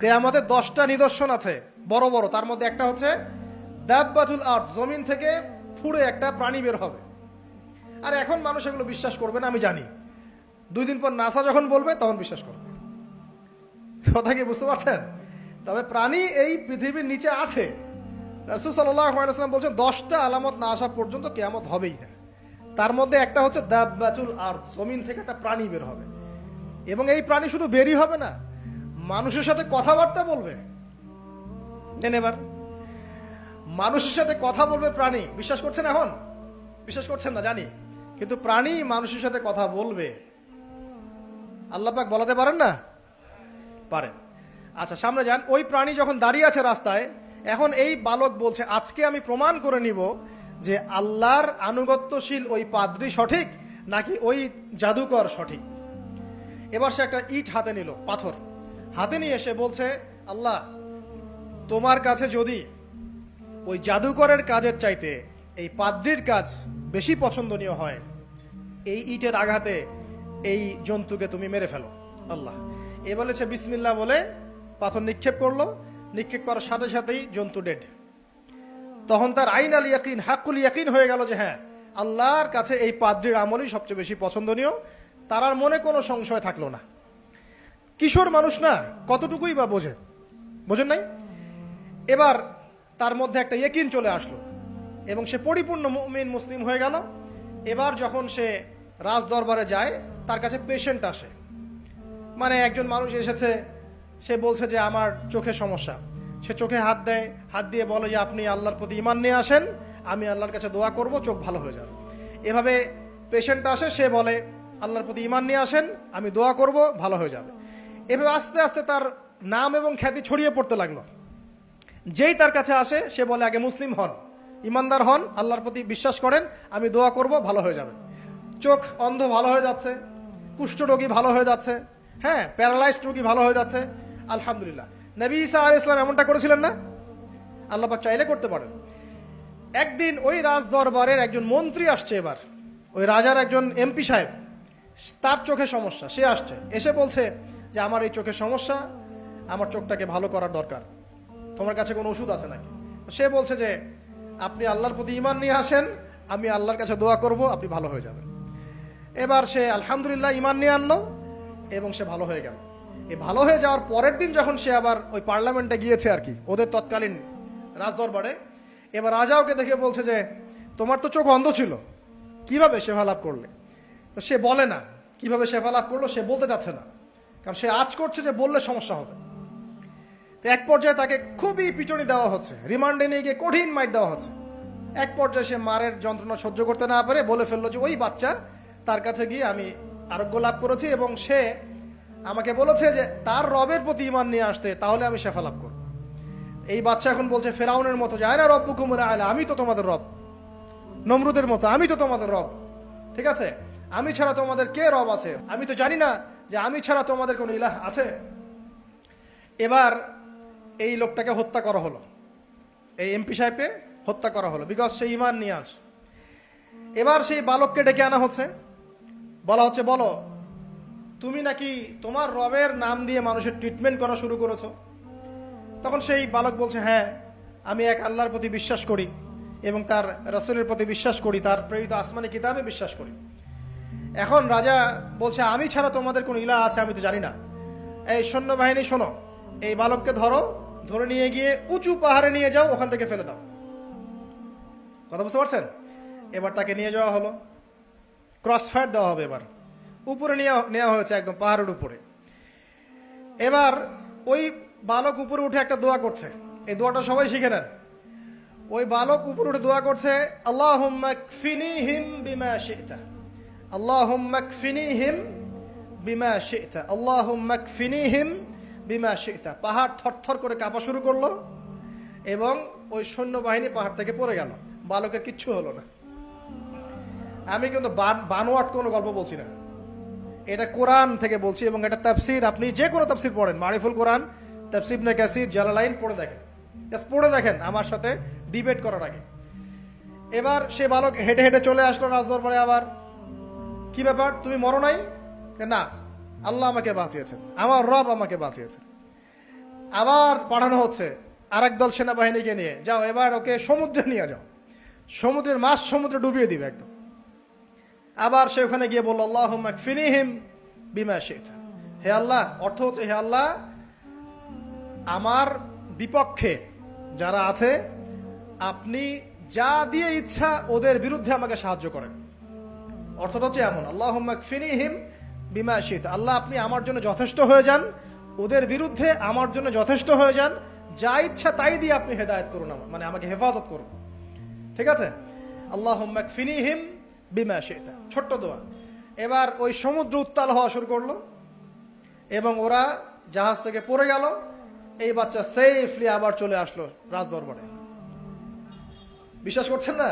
কিয়ামতের 10টা নিদর্শন আছে বড় বড়, তার মধ্যে একটা হচ্ছে দাব্বাতুল আরদ, জমিন থেকে ফুঁড়ে একটা প্রাণী বের হবে। আর এখন মানুষ এগুলো বিশ্বাস করবে না আমি জানি, 2 দিন পর নাসা যখন বলবে তখন বিশ্বাস করবে। কথা কি বুঝতে পারছেন? তবে প্রাণী এই পৃথিবীর নিচে আছে। রাসূল সাল্লাল্লাহু আলাইহি ওয়াসাল্লাম বলছেন 10টা আলামত না আসা পর্যন্ত কিয়ামত হবেই না। তার মধ্যে একটা হচ্ছে দাব্বাতুল আরদ, জমিন থেকে একটা প্রাণী বের হবে, এবং এই প্রাণী শুধু বেরই হবে না, মানুষের সাথে কথাবার্তা বলবে। এবার মানুষের সাথে কথা বলবে প্রাণী। বিশ্বাস করছেন? এখন বিশ্বাস করছেন না জানি, কিন্তু প্রাণী মানুষের সাথে কথা বলবে। আল্লাহ পাক বলাতে পারেন না? পারেন। আচ্ছা, সামনে যান। ওই প্রাণী যখন দাঁড়িয়ে আছে রাস্তায়, এখন এই বালক বলছে আজকে আমি প্রমাণ করে নিব যে আল্লাহর আনুগত্যশীল ওই পাদ্রী সঠিক নাকি ওই জাদুকর সঠিক। এবার সে একটা ইট হাতে নিল, পাথর হাতে নিয়ে এসে বলছে, আল্লাহ তোমার কাছে যদি ওই জাদুকরের কাজের চাইতে এই পাদ্রীর কাজ বেশি পছন্দনীয় হয়, এই ইটের আঘাতে এই জন্তুকে তুমি মেরে ফেলো আল্লাহ। এ বলেছে বিসমিল্লাহ বলে পাথর নিক্ষেপ করলো, নিক্ষেপ করার সাথে সাথেই জন্তু ডেড। তখন তার আইন আল ইয়াকিন, হাক্কুল ইয়াকিন হয়ে গেল যে হ্যাঁ, আল্লাহর কাছে এই পাদ্রীর আমলই সবচেয়ে বেশি পছন্দনীয়। তার আর মনে কোনো সংশয় থাকলো না। কিশোর মানুষ না, কতটুকুই বা বোঝেন নাই? এবার তার মধ্যে একটা ইয়াকিন চলে আসলো এবং সে পরিপূর্ণ মুমিন মুসলিম হয়ে গেল। এবার যখন সে রাজ দরবারে যায়, তার কাছে পেশেন্ট আসে, মানে একজন মানুষ এসেছে, সে বলছে যে আমার চোখে সমস্যা। সে চোখে হাত দেয়, হাত দিয়ে বলে যে আপনি আল্লাহর প্রতি ঈমান নিয়ে আসেন, আমি আল্লাহর কাছে দোয়া করব, চোখ ভালো হয়ে যাবে। এভাবে পেশেন্ট আসে, সে বলে আল্লাহর প্রতি ঈমান নিয়ে আসেন, আমি দোয়া করব, ভালো হয়ে যাবে। এভাবে আস্তে আস্তে তার নাম এবং খ্যাতি ছড়িয়ে পড়তে লাগলো। যেই তার কাছে আসে সে বলে আগে মুসলিম হন, ইমানদার হন, আল্লাহর প্রতি বিশ্বাস করেন, আমি দোয়া করব, ভালো হয়ে যাবে। চোখ অন্ধ ভালো হয়ে যাচ্ছে, কুষ্ঠরোগী ভালো হয়ে যাচ্ছে, হ্যাঁ, প্যারালাইজড রোগী ভালো হয়ে যাচ্ছে, আলহামদুলিল্লাহ। নবী ঈসা আলাইহিস সালাম এমনটা করেছিলেন না? আল্লাহ পাক চাইলে করতে পারেন। একদিন ওই রাজ দরবারের একজন মন্ত্রী আসছে, এবার ওই রাজার একজন এমপি সাহেব, তার চোখে সমস্যা, সে আসছে, এসে বলছে যে আমার এই চোখের সমস্যা, আমার চোখটাকে ভালো করার দরকার, তোমার কাছে কোনো ওষুধ আছে নাকি? সে বলছে যে আপনি আল্লাহর প্রতি ঈমান নিয়ে আসেন, আমি আল্লাহর কাছে দোয়া করব, আপনি ভালো হয়ে যাবেন। এবার সে আলহামদুলিল্লাহ ঈমান নিয়ে আনলো এবং সে ভালো হয়ে গেল। এই ভালো হয়ে যাওয়ার পরের দিন যখন সে আবার ওই পার্লামেন্টে গিয়েছে আর কি, ওদের তৎকালীন রাজদরবারে, এবার রাজা ওকে দেখে বলছে যে তোমার তো চোখ অন্ধ ছিল, কিভাবে শেফা লাভ করলে? তো সে বলে না কিভাবে শেফা লাভ করলো, সে বলতে চাচ্ছে না, কারণ সে আজ করছে যে বললে সমস্যা হবে। তো এক পর্যায়ে তাকে খুবই পিটুনি দেওয়া হচ্ছে, রিমান্ডে নিয়ে গিয়ে কঠিন মাইট দেওয়া হচ্ছে। এক পর্যায়ে সে মারের যন্ত্রণা সহ্য করতে না পারে বলে ফেললো যে ওই বাচ্চা, তার কাছে গিয়ে আমি আরোগ্য লাভ করেছি এবং সে আমাকে বলেছে যে তার রবের প্রতি ঈমান নিয়ে আসতে, তাহলে আমি শেফা লাভ করব। এই বাচ্চা এখন বলছে ফেরাউনের মতো যে আয়না রব্বুকুমুল আ'লা, আমি তো তোমাদের রব। নমরুদের মতো আমি তো তোমাদের রব, ঠিক আছে, আমি ছাড়া তোমাদের কে রব আছে? আমি তো জানি না যে আমি ছাড়া তোমাদের কোনো ইলাহ আছে। এবার এই লোকটাকে হত্যা করা হলো, এই এমপি সাহেবকে হত্যা করা হলো, বিকজ সে ঈমান নিয়ে আস। এবার সেই বালককে ডেকে আনা হচ্ছে, বলা হচ্ছে বলো তুমি নাকি তোমার রবের নাম দিয়ে মানুষের ট্রিটমেন্ট করা শুরু করেছো? তখন সেই বালক বলছে হ্যাঁ, আমি এক আল্লাহর প্রতি বিশ্বাস করি এবং তার রাসূলের প্রতি বিশ্বাস করি, তার প্রেরিত আসমানি কিতাবে বিশ্বাস করি। এখন রাজা বলছে আমি ছাড়া তোমাদের কোন ইলাহ আছে আমি তো জানি না। এই সৈন্যবাহিনী শোনো, এই বালককে ধরো, ধরে নিয়ে গিয়ে উঁচু পাহাড়ে নিয়ে যাও, ওখান থেকে ফেলে দাও। কথা বুঝতে পারছেন? এবার তাকে নিয়ে যাওয়া হলো, ক্রস ফায়ার দেওয়া হবে, এবার উপরে নেওয়া হয়েছে, একদম পাহাড়ের উপরে। এবার ওই বালক উপরে উঠে একটা দোয়া করছে, এই দোয়াটা সবাই শিখে নেন। ওই বালক উপরে উঠে দোয়া করছে আল্লাহুম্মা কফিনিহিম বিমা শি'তা, আল্লাহুম্মা কফিনিহিম বিমা শি'তা, আল্লাহুম্মা কফিনিহিম বিমা শি'তা। পাহাড় থরথর করে কাঁপা শুরু করলো এবং ওই সৈন্যবাহিনী পাহাড় থেকে পড়ে গেল, বালকের কিচ্ছু হলো না। আমি কিন্তু বানোয়াট কোনো গল্প বলছি না, এটা কোরআন থেকে বলছি এবং এটা তাফসীর। আপনি যে কোনো তাফসীর পড়েন, মারিফুল কোরআন, তাফসীর ইবনে কাসির, জালালাইন পড়ে দেখেন, জাস্ট পড়ে দেখেন আমার সাথে ডিবেট করার আগে। এবার সে বালক হেঁটে হেঁটে চলে আসলো রাজদরবারে। আবার কি ব্যাপার, তুমি মরো নাই? না, আল্লাহ আমাকে বাঁচিয়েছেন, আমার রব আমাকে বাঁচিয়েছেন। আবার পাঠানো হচ্ছে আরেক দল সেনাবাহিনীকে নিয়ে, যাও এবার ওকে সমুদ্রে নিয়ে যাও, সমুদ্রের মাছ সমুদ্রে ডুবিয়ে দিবে একদম। আবার সে ওখানে গিয়ে বলল আল্লাহুম্মা কফিনিহিম বিমা শি'তা, হে আল্লাহ, অর্থ হচ্ছে হে আল্লাহ আমার বিপক্ষে যারা আছে আপনি যা দিয়ে ইচ্ছা ওদের বিরুদ্ধে আমাকে সাহায্য করেন। অর্থটা হচ্ছে এমন, আল্লাহুম্মা কফিনিহিম বিমা শি'তা, আল্লাহ আপনি আমার জন্য যথেষ্ট হয়ে যান, ওদের বিরুদ্ধে আমার জন্য যথেষ্ট হয়ে যান, যা ইচ্ছা তাই দিয়ে আপনি হেদায়েত করুন, মানে আমাকে হেফাজত করুন। ঠিক আছে, আল্লাহুম্মা কফিনিহিম বিমা শি'তা, ছোট্ট দোয়া। এবার ওই সমুদ্র উত্তাল হওয়া শুরু করলো এবং ওরা জাহাজ থেকে পড়ে গেল। এই বাচ্চা সেফলি আবার চলে আসলো রাজদরবারে। বিশ্বাস করছেন না?